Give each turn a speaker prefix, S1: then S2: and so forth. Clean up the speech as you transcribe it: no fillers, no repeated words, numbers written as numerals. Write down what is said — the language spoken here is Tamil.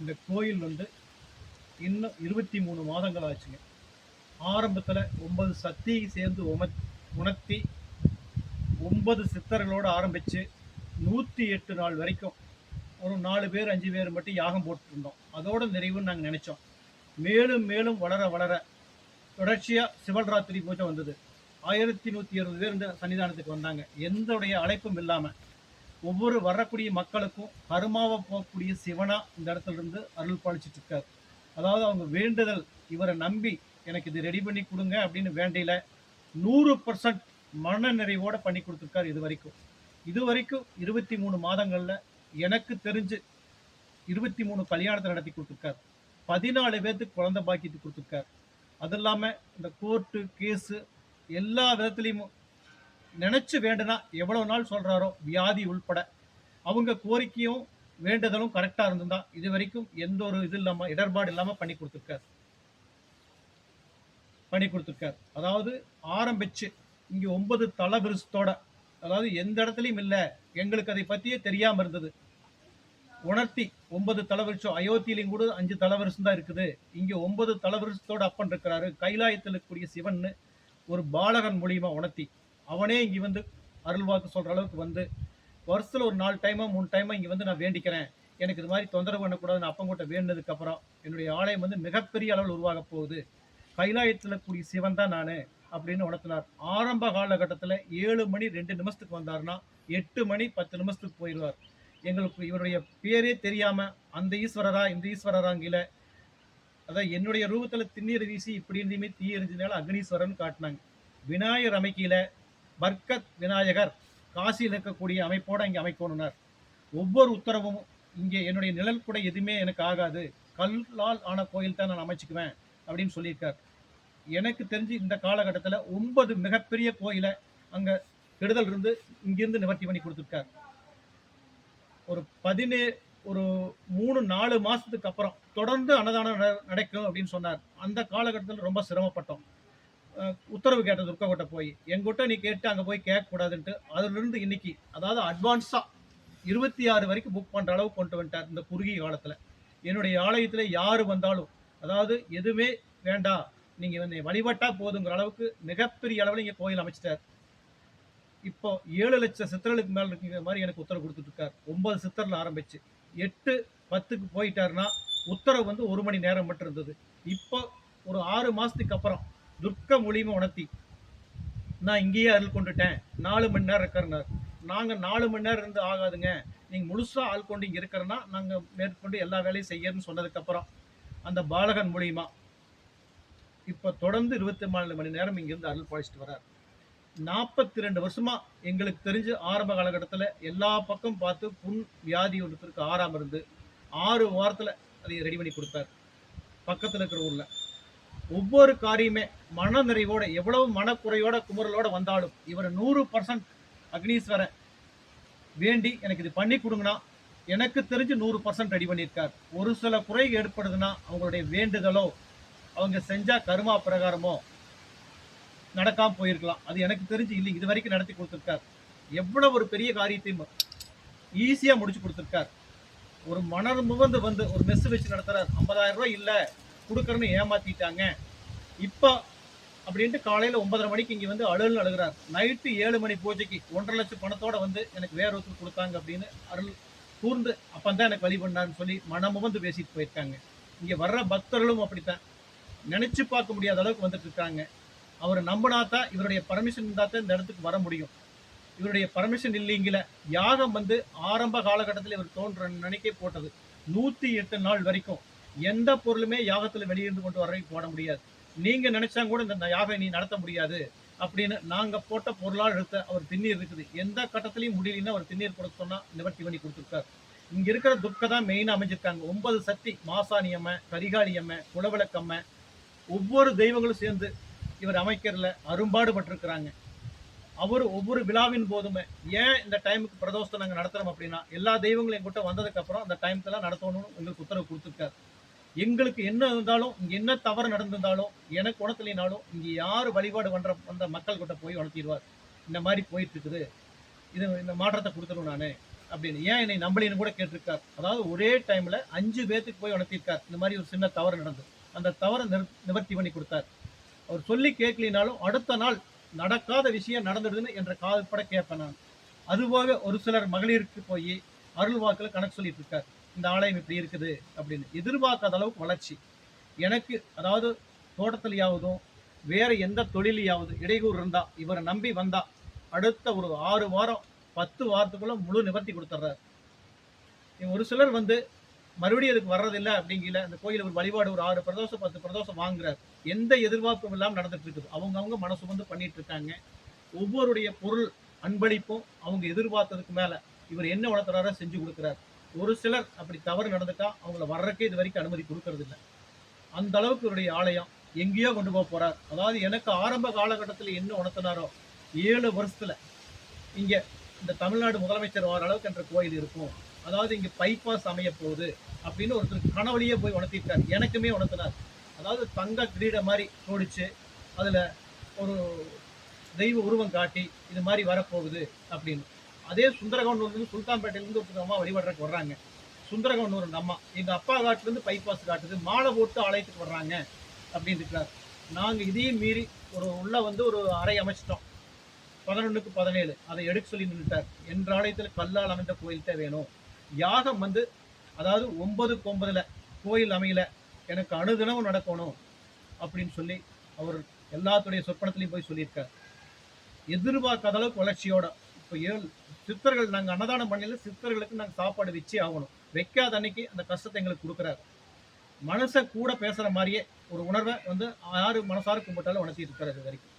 S1: இந்த கோயில் வந்து இன்னும் 23 மாதங்கள் ஆச்சுங்க. ஆரம்பத்தில் 9 சக்தியை சேர்ந்து உணர்த்தி 9 சித்தர்களோடு ஆரம்பித்து 108 நாள் வரைக்கும் ஒரு 4 பேர் 5 பேர் மட்டும் யாகம் போட்டுருந்தோம். அதோட நிறைவுன்னு நாங்கள் நினச்சோம். மேலும் மேலும் வளர வளர தொடர்ச்சியாக சிவராத்திரி பூஜை வந்தது. 1160 பேர் இந்த சன்னிதானத்துக்கு வந்தாங்க. எந்தோடைய அழைப்பும் இல்லாமல் ஒவ்வொரு வரக்கூடிய மக்களுக்கும் கருமாவை போகக்கூடிய சிவனா இந்த இடத்துல இருந்து அருள் பாலிச்சிட்டு இருக்கார். அதாவது அவங்க வேண்டுதல், இவரை நம்பி எனக்கு இது ரெடி பண்ணி கொடுங்க அப்படின்னு வேண்டையில 100% மன நிறைவோட பண்ணி கொடுத்துருக்காரு. இது வரைக்கும் 23 மாதங்கள்ல எனக்கு தெரிஞ்சு 23 கல்யாணத்தை நடத்தி கொடுத்துருக்காரு. 14 பேர்த்துக்கு குழந்தை பாக்கியத்து கொடுத்துருக்காரு. அது இல்லாம இந்த கோர்ட்டு கேஸு எல்லா விதத்துலையும் நினைச்சு வேண்டுனா எவ்வளவு நாள் சொல்றாரோ வியாதி உள்பட அவங்க கோரிக்கையும் வேண்டுதலும் கரெக்டா இருந்திருந்தா இது வரைக்கும் எந்த ஒரு இது இல்லாம இடர்பாடு இல்லாம பண்ணி கொடுத்துருக்கார். அதாவது ஆரம்பிச்சு இங்க 9 தலவிருஷத்தோட, அதாவது எந்த இடத்துலையும் இல்லை, எங்களுக்கு அதை பத்தியே தெரியாம இருந்தது. உணர்த்தி 9 தலவிருஷம், அயோத்தியிலையும் கூட 5 தலவிருஷம் தான் இருக்குது. இங்க 9 தலவிருஷத்தோட அப்பன் இருக்கிறாரு. கைலாயத்தில் இருக்கக்கூடிய சிவன் ஒரு பாலகன் மூலியமா உணர்த்தி அவனே இங்கே வந்து அருள்வாக்கு சொல்கிற அளவுக்கு வந்து வருஷத்தில் ஒரு 4 டைமோ 3 டைமோ இங்கே வந்து நான் வேண்டிக்கிறேன், எனக்கு இது மாதிரி தொந்தரவு பண்ணக்கூடாதுன்னு அப்பங்கிட்ட வேண்டினதுக்கப்புறம் என்னுடைய ஆலயம் வந்து மிகப்பெரிய அளவில் உருவாக போகுது. கைலாயத்தில் கூடிய சிவன் தான் நான் அப்படின்னு உணர்த்தினார். ஆரம்ப காலகட்டத்தில் 7 மணி 2 நிமிஷத்துக்கு வந்தார்னா 8 மணி 10 நிமிஷத்துக்கு போயிடுவார். எங்களுக்கு இவருடைய பேரே தெரியாமல் அந்த ஈஸ்வரரா இந்த ஈஸ்வரராங்கில, அதான் என்னுடைய ரூபத்தில் திண்ணீர் வீசி இப்படி இருந்துமே தீ எரிஞ்சதுனால அக்னீஸ்வரன் காட்டினாங்க. விநாயகர் அமைக்கையில் பர்கத் விநாயகர் காசியில் இருக்கக்கூடிய அமைப்போடு இங்கே அமைக்கணும்னார். ஒவ்வொரு உத்தரவும் இங்கே என்னுடைய நிழல் கூட எதுவுமே எனக்கு ஆகாது, கல்லால் ஆன கோயில் தான் நான் அமைச்சுக்குவேன் அப்படின்னு சொல்லியிருக்கார். எனக்கு தெரிஞ்சு இந்த காலகட்டத்தில் 9 மிகப்பெரிய கோயிலை அங்கே கெடுதல் இருந்து இங்கிருந்து நிவர்த்தி பண்ணி கொடுத்துருக்கார். ஒரு 3-4 மாதத்துக்கு அப்புறம் தொடர்ந்து அன்னதானம் நடக்கும் அப்படின்னு சொன்னார். அந்த காலகட்டத்தில் ரொம்ப சிரமப்பட்டோம். உத்தரவு கேட்டது துர்க்கோட்டை போய், எங்கிட்ட நீ கேட்டு அங்கே போய் கேட்கக்கூடாதுன்ட்டு அதிலிருந்து இன்னைக்கு, அதாவது அட்வான்ஸாக 26 வரைக்கும் புக் பண்ணுற அளவு கொண்டு வந்துட்டார். இந்த குறுகிய காலத்தில் என்னுடைய ஆலயத்தில் யார் வந்தாலும், அதாவது எதுவுமே வேண்டாம், நீங்கள் வந்து வழிபட்டா போதுங்கிற அளவுக்கு மிகப்பெரிய அளவில் இங்கே கோயில் அமைச்சிட்டார். இப்போ 7 லட்சம் சித்தர்களுக்கு மேலே இருக்கிற மாதிரி எனக்கு உத்தரவு கொடுத்துட்ருக்கார். 9 சித்தரில் ஆரம்பிச்சு 8-10க்கு போயிட்டாருன்னா உத்தரவு வந்து 1 மணி நேரம் மட்டும் இருந்தது. இப்போ ஒரு 6 மாதத்துக்கு அப்புறம் துர்க்க மூலியமா உணர்த்தி நான் இங்கேயே அருள் கொண்டுட்டேன், 4 மணி நேரம் இருக்கிறனார். நாங்கள் 4 மணி நேரம் இருந்து ஆகாதுங்க, நீங்கள் முழுசாக ஆள் கொண்டு இங்கே இருக்கிறன்னா நாங்கள் மேற்கொண்டு எல்லா வேலையும் செய்யறதுன்னு சொன்னதுக்கப்புறம் அந்த பாலகன் மூலியமா இப்போ தொடர்ந்து 24 மணி நேரம் இங்கேருந்து அருள் பாலிச்சிட்டு வர்றார். 42 வருஷமா எங்களுக்கு தெரிஞ்சு ஆரம்ப காலகட்டத்தில் எல்லா பக்கம் பார்த்து புண் வியாதி ஒருத்தருக்கு ஆறாமல் இருந்து 6 வாரத்தில் அதை ரெடி பண்ணி கொடுத்தார். பக்கத்தில் இருக்கிற ஊரில் ஒவ்வொரு காரியமே மன நிறைவோட, எவ்வளவு மனக்குறையோட குமுறலோட வந்தாலும் இவர் 100% அக்னீஸ்வரன் வேண்டி எனக்கு இது பண்ணி கொடுங்கன்னா எனக்கு தெரிஞ்சு 100% ரெடி பண்ணியிருக்கார். ஒரு சில குறை ஏற்படுதுன்னா அவங்களுடைய வேண்டுதலோ அவங்க செஞ்சா கருமா பிரகாரமோ நடக்காம போயிருக்கலாம். அது எனக்கு தெரிஞ்சு இல்லை, இது வரைக்கும் நடத்தி கொடுத்துருக்கார். எவ்வளவு ஒரு பெரிய காரியத்தையும் ஈஸியா முடிச்சு கொடுத்துருக்கார். ஒரு மணர் முகந்து வந்து ஒரு மெஸ் வச்சு நடத்துறார். 50,000 ரூபாய் இல்லை கொடுக்குறேன்னு ஏமாத்திட்டாங்க. இப்போ அப்படின்ட்டு காலையில் 9:30 மணிக்கு இங்கே வந்து அழுகிறார். நைட்டு 7 மணி பூஜைக்கு 1.5 லட்சம் பணத்தோட வந்து எனக்கு வேற ஒருத்தர் கொடுத்தாங்க அப்படின்னு அருள் கூர்ந்து அப்பந்தான் எனக்கு வழி பண்ணான்னு சொல்லி மனமுகந்து பேசிட்டு போயிருக்காங்க. இங்கே வர்ற பக்தர்களும் அப்படித்தான், நினைச்சு பார்க்க முடியாத அளவுக்கு வந்துட்டு இருக்காங்க. அவரை நம்பினாதான், இவருடைய பர்மிஷன் இருந்தால் தான் இந்த இடத்துக்கு வர முடியும். இவருடைய பர்மிஷன் இல்லைங்கில யாகம் வந்து ஆரம்ப காலகட்டத்தில் இவர் தோன்ற நினைக்க போட்டது 108 நாள் வரைக்கும் எந்த பொருளுமே யாகத்தில் வெளியிருந்து கொண்டு வர போட முடியாது. நீங்க நினைச்சா கூட இந்த யாகம் நீ நடத்த முடியாது அப்படின்னு நாங்க போட்ட பொருளால் எடுத்த அவர் திண்ணீர் இருக்குது. எந்த கட்டத்திலையும் முடியலன்னா அவர் திண்ணீர் கொடுக்க சொன்னா நிவர்த்தி பண்ணி கொடுத்துருக்காரு. இங்க இருக்கிற துர்க்கை தான் மெயினா அமைஞ்சிருக்காங்க. 9 சக்தி, மாசாணியம்ம, கரிகாளியம்ம, குலவிளக்கம்ம, ஒவ்வொரு தெய்வங்களும் சேர்ந்து இவர் அமைக்கிறதுல அரும்பாடுபட்டிருக்கிறாங்க. அவர் ஒவ்வொரு விழாவின் போதுமே ஏன் இந்த டைமுக்கு பிரதோஷத்தை நாங்கள் நடத்துறோம் அப்படின்னா, எல்லா தெய்வங்களும் எங்கிட்ட வந்ததுக்கு அப்புறம் அந்த டைம்க்கெல்லாம் நடத்தணும்னு எங்களுக்கு உத்தரவு கொடுத்துருக்காரு. எங்களுக்கு என்ன இருந்தாலும், இங்கே என்ன தவறு நடந்திருந்தாலும், எனக்கு உணர்த்தலினாலும் இங்கே யார் வழிபாடு வந்த மக்கள் கிட்ட போய் உணர்த்திடுவார். இந்த மாதிரி போயிட்டு இருக்குது, இது இந்த மாற்றத்தை கொடுத்துரும் நான் அப்படின்னு. ஏன் என்னை நம்பலின்னு கூட கேட்டிருக்கார். அதாவது ஒரே டைம்ல 5 பேத்துக்கு போய் உணர்த்தியிருக்கார். இந்த மாதிரி ஒரு சின்ன தவறு நடந்தது. அந்த தவற நிவர்த்தி பண்ணி குடுத்தார். அவர் சொல்லி கேட்கலினாலும் அடுத்த நாள் நடக்காத விஷயம் நடந்துடுதுன்னு என்ற காதுபட கேட்பேன் நான். அதுபோக ஒரு சிலர் மகளிருக்கு போய் அருள் வாக்குல கணக்கு சொல்லிட்டு இருக்கார். இந்த ஆலயம் இப்படி இருக்குது அப்படின்னு. எதிர்பார்க்காத அளவுக்கு வளர்ச்சி. எனக்கு அதாவது தோட்டத்திலேயாவதும் வேற எந்த தொழிலையாவது இடையூறு இருந்தா இவரை நம்பி வந்தா அடுத்த ஒரு 6 வாரம் 10 வாரத்துக்குள்ள முழு நிவர்த்தி கொடுத்துட்றாரு. ஒரு சிலர் வந்து மறுபடியும் அதுக்கு வர்றதில்லை அப்படிங்கல அந்த கோயில் ஒரு வழிபாடு ஒரு 6 பிரதோஷம் 10 பிரதோஷம் வாங்குறாரு. எந்த எதிர்பார்ப்பும் இல்லாமல் நடந்துட்டு இருக்குது. அவங்க மனசு வந்து பண்ணிட்டு இருக்காங்க. ஒவ்வொருடைய பொருள் அன்பளிப்பும் அவங்க எதிர்பார்த்ததுக்கு மேல இவர் என்ன உணர்த்துறாரோ செஞ்சு கொடுக்குறாரு. ஒரு சிலர் அப்படி தவறு நடந்துட்டா அவங்கள வர்றக்கே இது வரைக்கும் அனுமதி கொடுக்கறது இல்லை. அந்த அளவுக்கு இவருடைய ஆலயம் எங்கேயோ கொண்டு போக போறார். அதாவது எனக்கு ஆரம்ப காலகட்டத்தில் என்ன உணர்த்தினாரோ 7 வருஷத்துல இங்க இந்த தமிழ்நாடு முதலமைச்சர் வர அளவுக்கு என்ற கோயில் இருக்கும். அதாவது இங்க பைபாஸ் அமைய போகுது அப்படின்னு ஒருத்தர் கனவுலயே போய் உணர்த்திட்டார். எனக்குமே உணர்த்தினார். அதாவது தங்க கிரீட மாதிரி ஜோடிச்சு அதுல ஒரு தெய்வ உருவம் காட்டி இது மாதிரி வரப்போகுது அப்படின்னு. அதே சுந்தரகவனூர்லேருந்து சுல்தான்பேட்டையிலேருந்து ஒருத்தர் அம்மா வழிபடுறதுக்கு வர்றாங்க. சுந்தரகவனூர் அந்த அம்மா எங்க அப்பா காட்டுலேருந்து பைபாஸ் காட்டுது, மாலை போட்டு ஆலயத்துக்கு வர்றாங்க அப்படின்னு இருக்கிறார். நாங்க இதையும் மீறி உள்ள வந்து ஒரு அறை அமைச்சிட்டோம். 11க்கு 17 அதை எடுக்க சொல்லி நின்றுட்டார். என்ற ஆலயத்தில் கல்லால் அமைந்த கோயில் தான் வேணும். யாகம் வந்து அதாவது 9க்கு 9ல கோயில் அமையல, எனக்கு அனுதினமும் நடக்கணும் அப்படின்னு சொல்லி அவர் எல்லாத்துடைய சொற்பனத்திலையும் போய் சொல்லியிருக்கார். எதிர்பார்க்காத அளவுக்கு வளர்ச்சியோட இப்போ 7 சித்தர்கள் நாங்கள் அன்னதானம் பண்ணல, சித்தர்களுக்கு நாங்கள் சாப்பாடு வச்சே ஆகணும். வைக்காத அன்னைக்கு அந்த கஷ்டத்தை எங்களுக்கு கொடுக்குறாரு. மனசை கூட பேசுற மாதிரியே ஒரு உணர்வை வந்து யாரு மனசார கும்பிட்டாலும் உணர்த்திட்டு இருக்காரு இது வரைக்கும்.